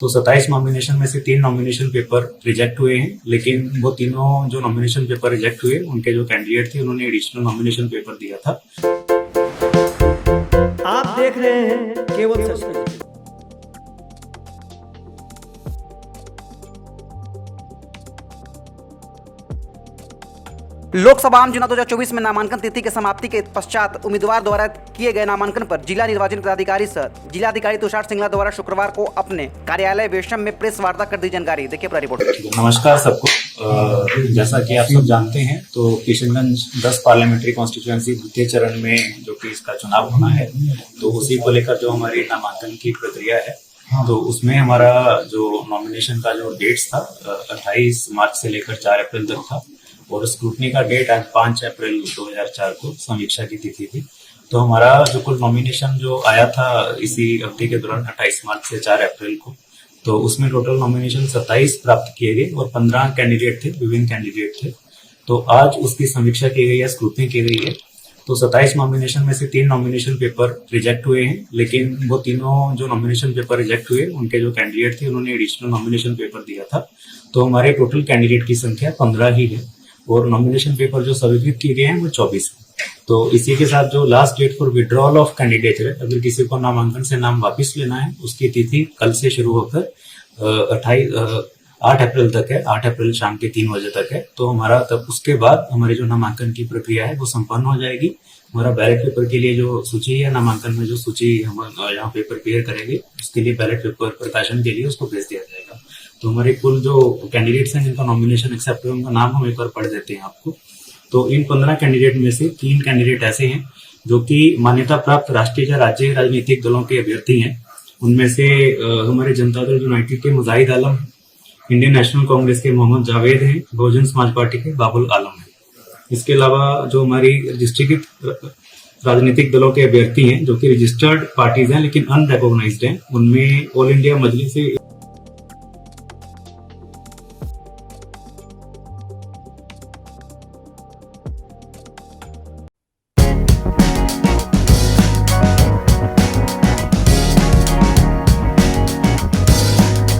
तो 27 नॉमिनेशन में से 3 नॉमिनेशन पेपर रिजेक्ट हुए हैं, लेकिन वो तीनों जो नॉमिनेशन पेपर रिजेक्ट हुए उनके जो कैंडिडेट थे उन्होंने एडिशनल नॉमिनेशन पेपर दिया था। आप देख रहे हैं केवल सच। लोकसभा आम चुनाव 2024 में नामांकन तिथि के समाप्ति के पश्चात उम्मीदवार द्वारा किए गए नामांकन पर जिला निर्वाचन पदाधिकारी सह जिलाधिकारी तुषार सिंगला द्वारा शुक्रवार को अपने कार्यालय वेशम में प्रेस वार्ता कर दी जानकारी। देखिए पूरा रिपोर्ट। नमस्कार सबको। जैसा कि आप सब जानते हैं तो किशनगंज 10 पार्लियामेंट्री कॉन्स्टिट्यूएंसी द्वितीय चरण में जो कि इसका चुनाव होना है, तो उसी को लेकर जो हमारी नामांकन की प्रक्रिया है, तो उसमें हमारा जो नॉमिनेशन का जो डेट्स था 28 मार्च से लेकर 4 अप्रैल तक था, और स्क्रूटनी का डेट आज 5 अप्रैल 2004 को समीक्षा की तिथि थी। तो हमारा जो कुल नॉमिनेशन जो आया था इसी अवधि के दौरान 28 मार्च से 4 अप्रैल को, तो उसमें टोटल नॉमिनेशन 27 प्राप्त किए गए और 15 कैंडिडेट थे, विभिन्न कैंडिडेट थे। तो आज उसकी समीक्षा की गई है, स्क्रूटनी की गई है। तो 27 नॉमिनेशन में से 3 नॉमिनेशन पेपर रिजेक्ट हुए हैं, लेकिन वो तीनों जो नॉमिनेशन पेपर रिजेक्ट हुए उनके जो कैंडिडेट थे उन्होंने एडिशनल नॉमिनेशन पेपर दिया था। तो हमारे टोटल कैंडिडेट की संख्या 15 ही है, और नॉमिनेशन पेपर जो स्वीकृत किए गए हैं वो 24 है। तो इसी के साथ जो last date for withdrawal of candidate है, अगर किसी को नामांकन से नाम वापस लेना है, उसकी तिथि कल से शुरू होकर 8 अप्रैल तक है। 8 अप्रैल शाम के 3 बजे तक है। तो हमारा तब उसके बाद हमारी जो नामांकन की प्रक्रिया है वो संपन्न हो जाएगी। हमारा बैलेट पेपर के लिए जो सूची है, नामांकन में जो सूची हम यहाँ पे प्रिपेयर करेंगे, उसके लिए बैलेट पेपर प्रकाशन के लिए उसको भेज दिया जाएगा। तो हमारे कुल जो कैंडिडेट्स हैं जिनका नॉमिनेशन एक्सेप्ट है, उनका नाम हम एक बार पढ़ देते हैं आपको। तो इन 15 कैंडिडेट में से 3 कैंडिडेट ऐसे हैं जो कि मान्यता प्राप्त राष्ट्रीय या राज्य राजनीतिक दलों के अभ्यर्थी हैं। उनमें से हमारे जनता दल यूनाइटेड के मुजाहिद आलम, इंडियन नेशनल कांग्रेस के मोहम्मद जावेद हैं, बहुजन समाज पार्टी के बाबुल आलम हैं। इसके अलावा जो हमारी रजिस्ट्रीकृत राजनीतिक दलों के अभ्यर्थी हैं जो कि रजिस्टर्ड पार्टीज हैं लेकिन अनरिकॉग्नाइज्ड हैं, उनमें ऑल इंडिया मजलिस